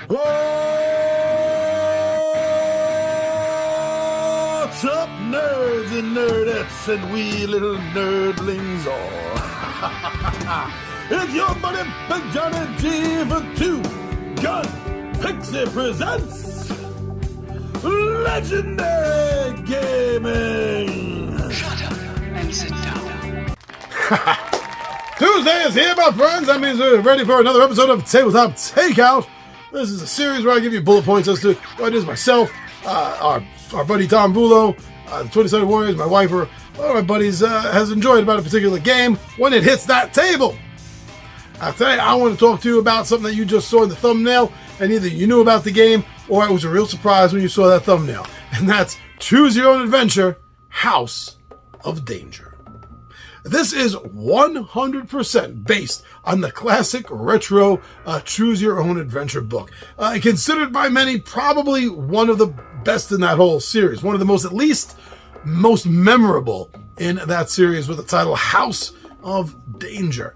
What's up, nerds and nerdettes and wee little nerdlings all? It's your buddy Johnny G for Two Gun Pixie presents Legendary Gaming. Shut up and sit down. Tuesday is here, my friends. That means we're ready for another episode of Tabletop Takeout. This is a series where I give you bullet points as to what it is myself, our buddy Tom Bulo, the 20-sided Warriors, my wife, or one of my buddies has enjoyed about a particular game when it hits that table. Today, I want to talk to you about something that you just saw in the thumbnail, and either you knew about the game or it was a real surprise when you saw that thumbnail. And that's Choose Your Own Adventure, House of Danger. This is 100% based on the classic retro Choose Your Own Adventure book. Considered by many probably one of the best in that whole series. One of the most, at least, most memorable in that series with the title House of Danger.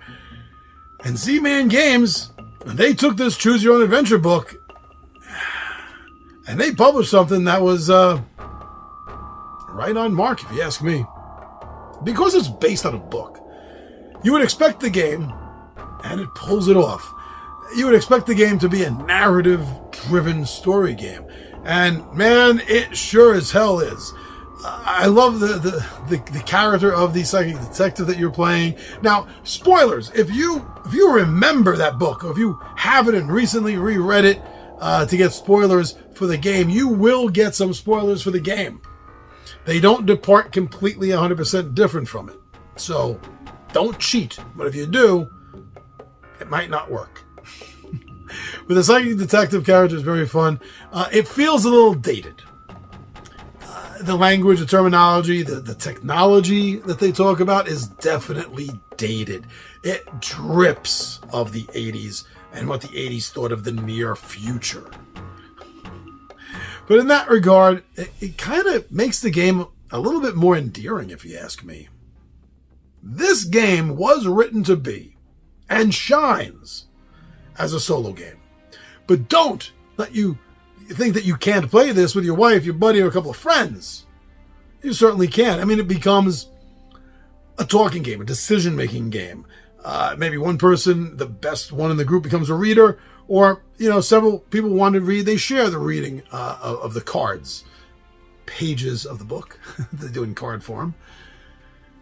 And Z-Man Games, they took this Choose Your Own Adventure book and they published something that was right on mark, if you ask me. Because it's based on a book, you would expect the game, and it pulls it off, you would expect the game to be a narrative-driven story game. And man, it sure as hell is. I love the character of the psychic detective that you're playing. Now, spoilers, if you remember that book, or if you haven't and recently reread it to get spoilers for the game, you will get some spoilers for the game. They don't depart completely 100% different from it. So, don't cheat. But if you do, it might not work. But the psychic detective character is very fun. It feels a little dated. The language, the terminology, the technology that they talk about is definitely dated. It drips of the 80s and what the 80s thought of the near future. But in that regard, it kind of makes the game a little bit more endearing, if you ask me. This game was written to be, and shines, as a solo game. But don't let you think that you can't play this with your wife, your buddy, or a couple of friends. You certainly can. I mean, it becomes a talking game, a decision-making game. Maybe one person, the best one in the group, becomes a reader, or, several people want to read. They share the reading of the cards, pages of the book. They do it in card form.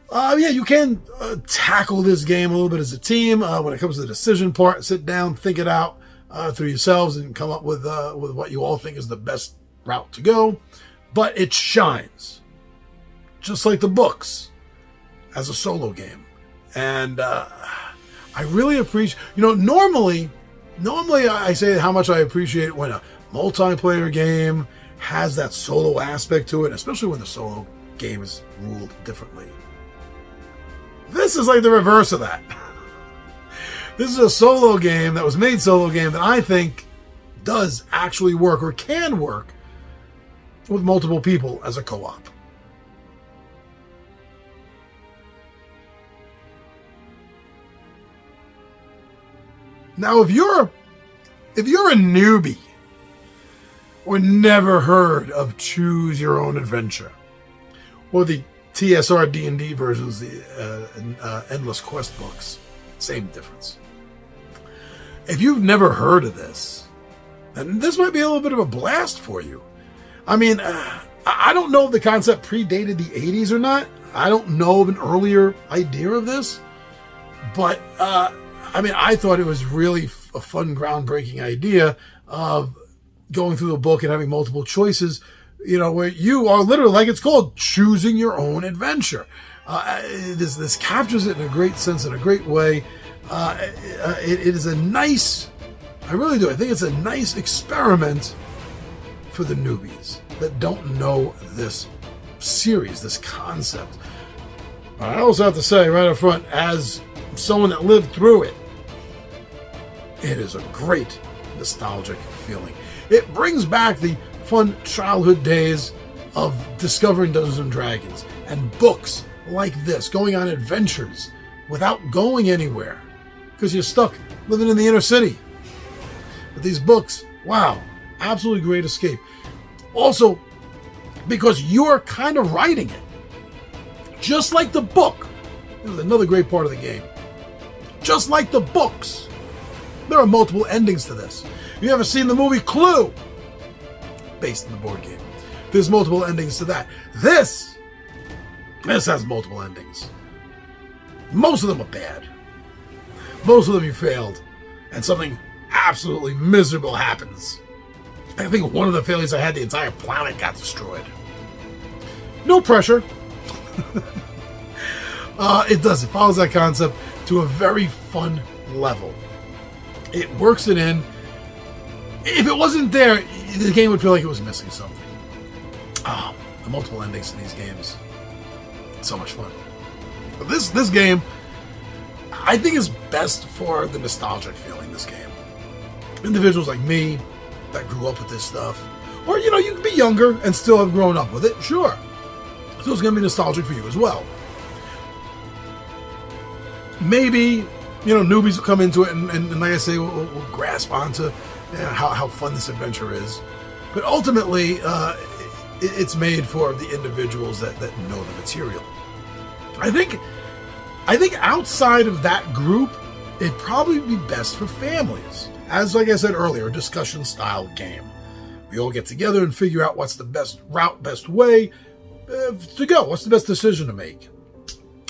You can tackle this game a little bit as a team. When it comes to the decision part, sit down, think it out through yourselves, and come up with what you all think is the best route to go. But it shines, just like the books, as a solo game. And I really appreciate, Normally I say how much I appreciate when a multiplayer game has that solo aspect to it, especially when the solo game is ruled differently. This is like the reverse of that. This is a solo game that was made solo game that I think does actually work, or can work, with multiple people as a co-op. Now, if you're a newbie or never heard of Choose Your Own Adventure, or the TSR D&D versions, the Endless Quest books, same difference. If you've never heard of this, then this might be a little bit of a blast for you. I mean, I don't know if the concept predated the 80s or not. I don't know of an earlier idea of this, but I thought it was really a fun, groundbreaking idea of going through the book and having multiple choices, where you are literally, like it's called, choosing your own adventure. This captures it in a great sense, in a great way. It is a nice, I really do, I think it's a nice experiment for the newbies that don't know this series, this concept. But I also have to say right up front, as someone that lived through it, it is a great nostalgic feeling. It brings back the fun childhood days of discovering Dungeons and Dragons and books like this, going on adventures without going anywhere because you're stuck living in the inner city. But these books Wow, absolutely great escape. Also, because you're kind of writing it. Just like the book. This is another great part of the game. Just like the books. There are multiple endings to this. You ever seen the movie Clue? Based on the board game. There's multiple endings to that. This has multiple endings. Most of them are bad. Most of them you failed. And something absolutely miserable happens. I think one of the failures I had, the entire planet got destroyed. No pressure. It does. It follows that concept to a very fun level. It works it in. If it wasn't there, the game would feel like it was missing something. The multiple endings to these games. So much fun. But this game, I think, is best for the nostalgic feeling, this game. Individuals like me that grew up with this stuff. Or, you can be younger and still have grown up with it. Sure. So it's going to be nostalgic for you as well. Maybe, newbies will come into it and like I say, will grasp onto how fun this adventure is. But ultimately, it's made for the individuals that know the material. I think outside of that group, it'd probably be best for families. As, like I said earlier, a discussion-style game. We all get together and figure out what's the best route, best way to go. What's the best decision to make?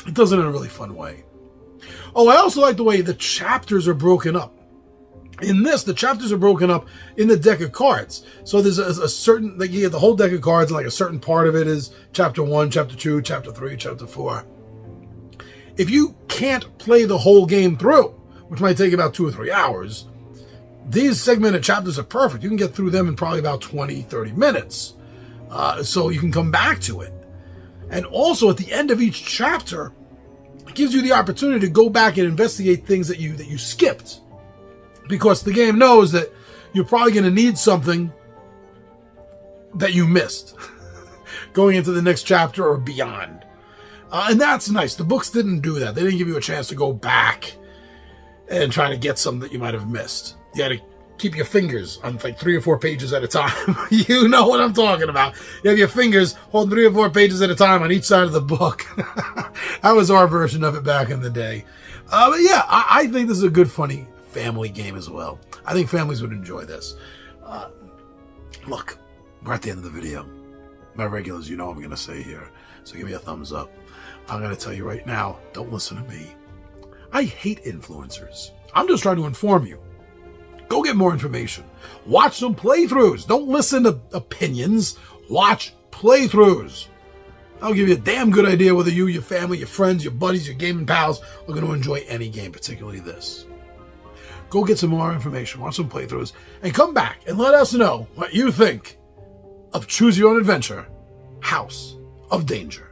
It does it in a really fun way. Oh, I also like the way the chapters are broken up. In this, the chapters are broken up in the deck of cards. So there's a certain, you get the whole deck of cards, and like a certain part of it is chapter 1, chapter 2, chapter 3, chapter 4. If you can't play the whole game through, which might take about 2 or 3 hours, these segmented chapters are perfect. You can get through them in probably about 20, 30 minutes. So you can come back to it. And also at the end of each chapter, it gives you the opportunity to go back and investigate things that you skipped. Because the game knows that you're probably going to need something that you missed going into the next chapter or beyond. And that's nice. The books didn't do that. They didn't give you a chance to go back and try to get something that you might have missed. You had to keep your fingers on like 3 or 4 pages at a time. You know what I'm talking about. You have your fingers holding 3 or 4 pages at a time on each side of the book. That was our version of it back in the day. But yeah, I think this is a good, funny family game as well. I think families would enjoy this. Look, we're at the end of the video. My regulars, I'm going to say here. So give me a thumbs up. I'm going to tell you right now, don't listen to me. I hate influencers. I'm just trying to inform you. Go get more information. Watch some playthroughs. Don't listen to opinions. Watch playthroughs. I'll give you a damn good idea whether you, your family, your friends, your buddies, your gaming pals are going to enjoy any game, particularly this. Go get some more information, watch some playthroughs, and come back and let us know what you think of Choose Your Own Adventure, House of Danger.